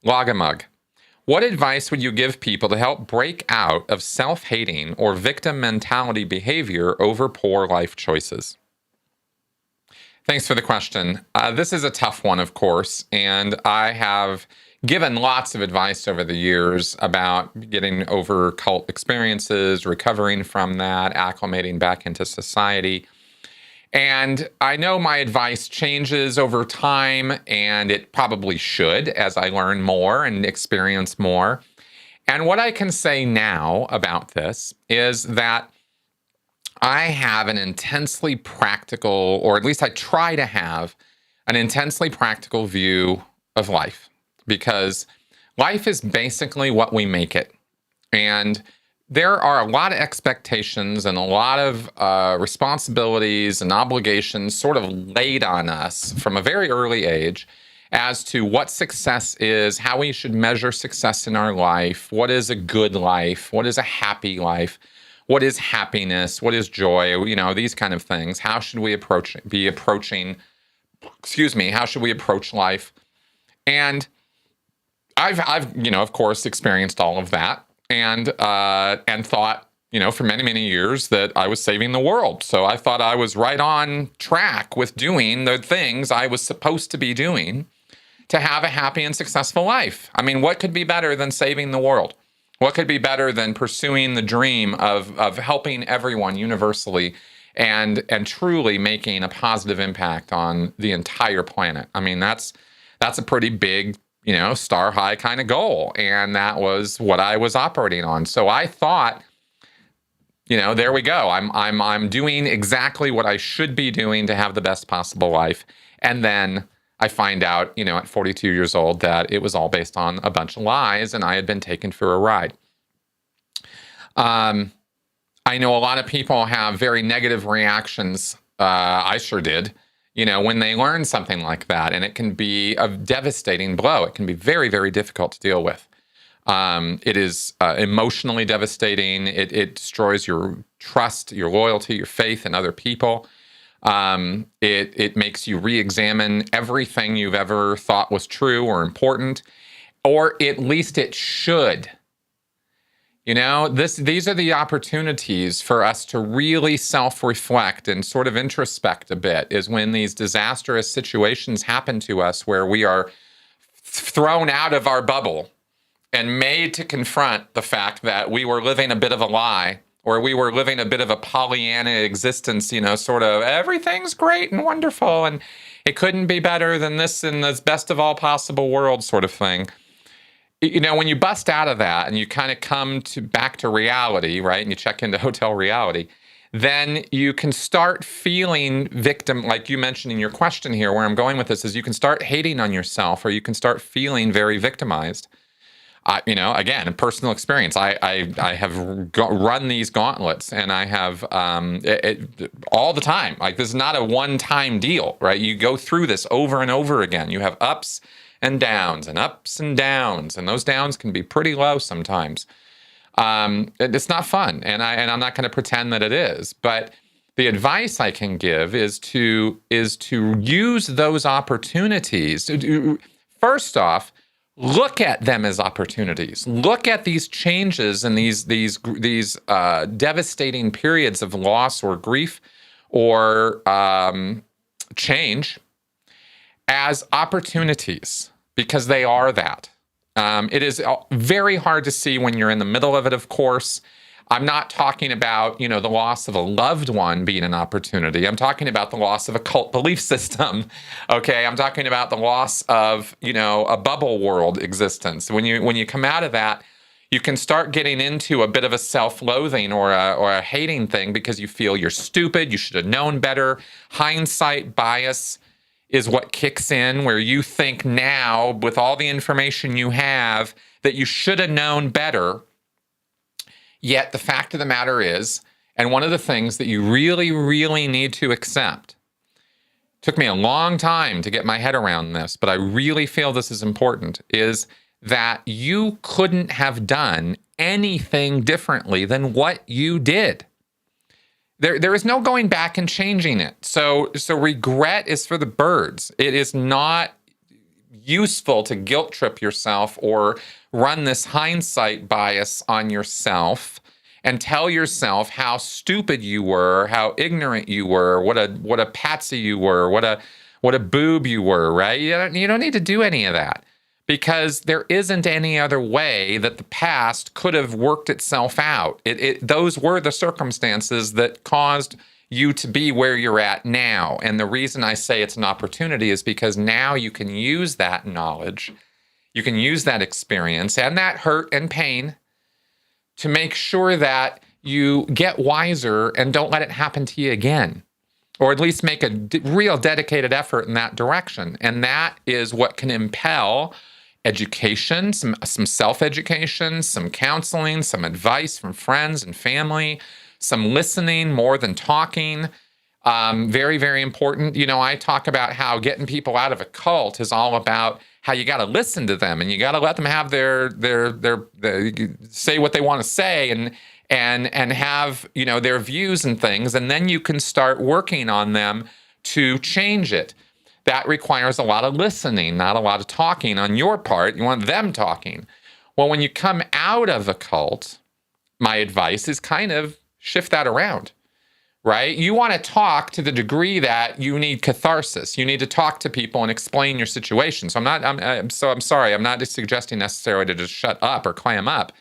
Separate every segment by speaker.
Speaker 1: Logamug. What advice would you give people to help break out of self-hating or victim mentality behavior over poor life choices? Thanks for the question. This is a tough one, of course, and I have given lots of advice over the years about getting over cult experiences, recovering from that, acclimating back into society. And I know my advice changes over time, and it probably should as I learn more and experience more. And what I can say now about this is that I have an intensely practical, or at least I try to have an intensely practical view of life, because life is basically what we make it. And there are a lot of expectations and a lot of responsibilities and obligations sort of laid on us from a very early age as to what success is, how we should measure success in our life, what is a good life, what is a happy life, what is happiness, what is joy, these kind of things. How should we how should we approach life? And I've of course experienced all of that and thought, for many, many years that I was saving the world. So I thought I was right on track with doing the things I was supposed to be doing to have a happy and successful life. I mean, what could be better than saving the world? What could be better than pursuing the dream of helping everyone universally and truly making a positive impact on the entire planet? I mean, that's a pretty big, star high kind of goal. And that was what I was operating on. So I thought, there we go. I'm doing exactly what I should be doing to have the best possible life. And then I find out, at 42 years old, that it was all based on a bunch of lies and I had been taken for a ride. I know a lot of people have very negative reactions. I sure did, when they learn something like that, and it can be a devastating blow. It can be very, very difficult to deal with. It is emotionally devastating. It destroys your trust, your loyalty, your faith in other people. It makes you re-examine everything you've ever thought was true or important, or at least it should. These are the opportunities for us to really self-reflect and sort of introspect a bit, is when these disastrous situations happen to us where we are thrown out of our bubble and made to confront the fact that we were living a bit of a lie, or we were living a bit of a Pollyanna existence, sort of everything's great and wonderful and it couldn't be better than this in this best of all possible world sort of thing. When you bust out of that and you kind of come back to reality, right, and you check into hotel reality, then you can start feeling victim, like you mentioned in your question here. Where I'm going with this is you can start hating on yourself, or you can start feeling very victimized. Again, in personal experience, I have run these gauntlets, and I have all the time. Like, this is not a one-time deal, right? You go through this over and over again. You have ups and downs, and ups and downs, and those downs can be pretty low sometimes. It's not fun, and I'm not going to pretend that it is. But the advice I can give is to use those opportunities. First off, look at them as opportunities. Look at these changes and these devastating periods of loss or grief or change as opportunities, because they are that. It is very hard to see when you're in the middle of it, of course. I'm not talking about, the loss of a loved one being an opportunity. I'm talking about the loss of a cult belief system, okay? I'm talking about the loss of, a bubble world existence. When you come out of that, you can start getting into a bit of a self-loathing or a hating thing because you feel you're stupid, you should have known better. Hindsight bias is what kicks in, where you think now, with all the information you have, that you should have known better. Yet the fact of the matter is, and one of the things that you really, really need to accept, took me a long time to get my head around this, but I really feel this is important, is that you couldn't have done anything differently than what you did. There is no going back and changing it. So regret is for the birds. It is not useful to guilt trip yourself or run this hindsight bias on yourself and tell yourself how stupid you were, how ignorant you were, what a patsy you were, what a boob you were, right? You don't need to do any of that, because there isn't any other way that the past could have worked itself out. Those were the circumstances that caused you to be where you're at now. And the reason I say it's an opportunity is because now you can use that knowledge, you can use that experience and that hurt and pain to make sure that you get wiser and don't let it happen to you again, or at least make a real dedicated effort in that direction. And that is what can impel education, some self-education, some counseling, some advice from friends and family, some listening more than talking. Very, very important. I talk about how getting people out of a cult is all about how you got to listen to them and you got to let them have their say what they want to say and have, their views and things. And then you can start working on them to change it. That requires a lot of listening, not a lot of talking on your part. You want them talking. Well, when you come out of a cult, my advice is kind of shift that around, right? You want to talk to the degree that you need catharsis. You need to talk to people and explain your situation. So I'm sorry. I'm not suggesting necessarily to just shut up or clam up.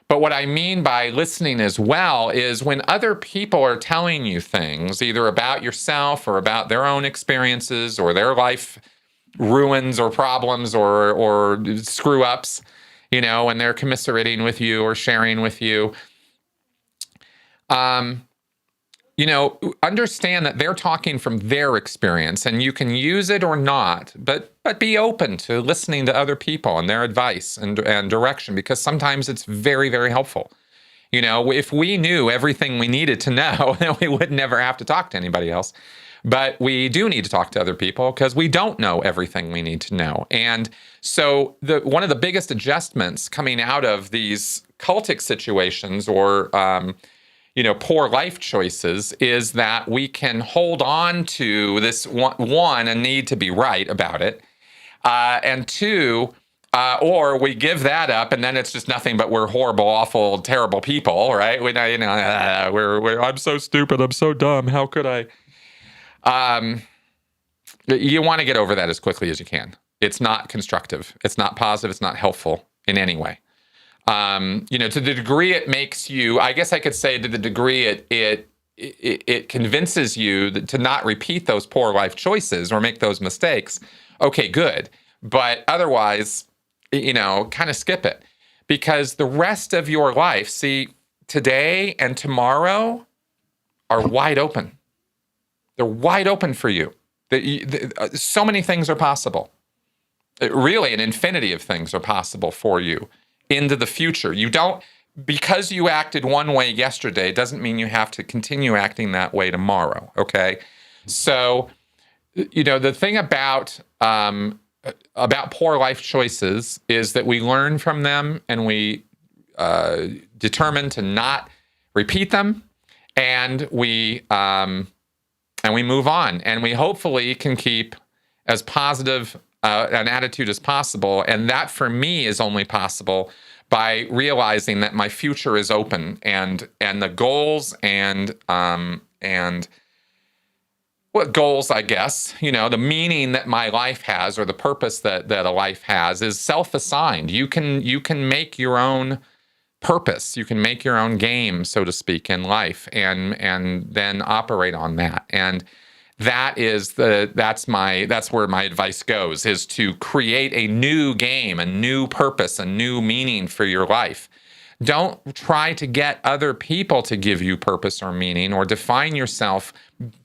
Speaker 1: But what I mean by listening as well is when other people are telling you things, either about yourself or about their own experiences or their life ruins or problems or screw ups, and they're commiserating with you or sharing with you, understand that they're talking from their experience and you can use it or not, but be open to listening to other people and their advice and direction, because sometimes it's very, very helpful. If we knew everything we needed to know, then we would never have to talk to anybody else. But we do need to talk to other people because we don't know everything we need to know. And so one of the biggest adjustments coming out of these cultic situations or poor life choices is that we can hold on to this one, a need to be right about it, and two, or we give that up, and then it's just nothing but we're horrible, awful, terrible people, right? I'm so stupid, I'm so dumb. How could I? You want to get over that as quickly as you can. It's not constructive. It's not positive. It's not helpful in any way. To the degree it makes you, I guess I could say to the degree it convinces you to not repeat those poor life choices or make those mistakes. Okay, good. But otherwise, kind of skip it, because the rest of your life, see, today and tomorrow are wide open. They're wide open for you. So many things are possible. Really, an infinity of things are possible for you into the future. Because you acted one way yesterday doesn't mean you have to continue acting that way tomorrow, okay? So, the thing about poor life choices is that we learn from them and we determine to not repeat them, and we move on, and we hopefully can keep as positive an attitude as possible. And that for me is only possible by realizing that my future is open, and the goals and what goals, I guess, the meaning that my life has or the purpose that a life has is self-assigned. You can make your own purpose. You can make your own game, so to speak, in life and then operate on that. And that's where my advice goes, is to create a new game, a new purpose, a new meaning for your life. Don't try to get other people to give you purpose or meaning, or define yourself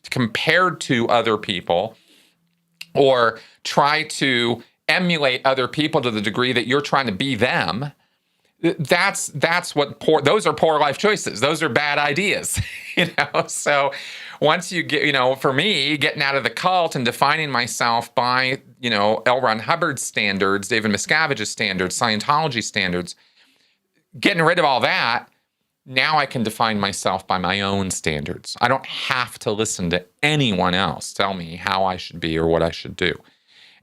Speaker 1: compared to other people, or try to emulate other people to the degree that you're trying to be them. Those are poor life choices. Those are bad ideas, So once you get, for me, getting out of the cult and defining myself by, L. Ron Hubbard's standards, David Miscavige's standards, Scientology standards, getting rid of all that, now I can define myself by my own standards. I don't have to listen to anyone else tell me how I should be or what I should do.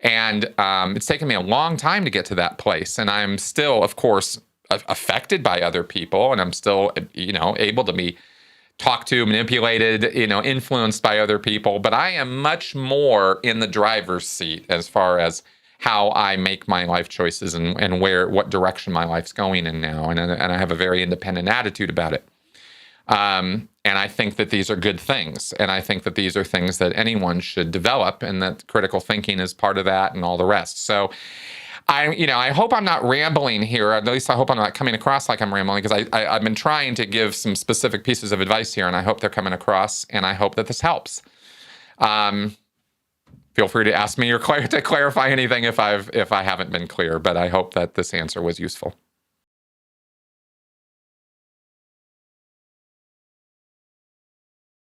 Speaker 1: And it's taken me a long time to get to that place. And I'm still, of course, affected by other people. And I'm still, able to be talked to, manipulated, influenced by other people. But I am much more in the driver's seat as far as how I make my life choices and what direction my life's going in now. And I have a very independent attitude about it. And I think that these are good things. And I think that these are things that anyone should develop, and that critical thinking is part of that and all the rest. So I hope I'm not rambling here. At least I hope I'm not coming across like I'm rambling, because I've been trying to give some specific pieces of advice here, and I hope they're coming across, and I hope that this helps. Feel free to ask me or to clarify anything if I haven't been clear, but I hope that this answer was useful.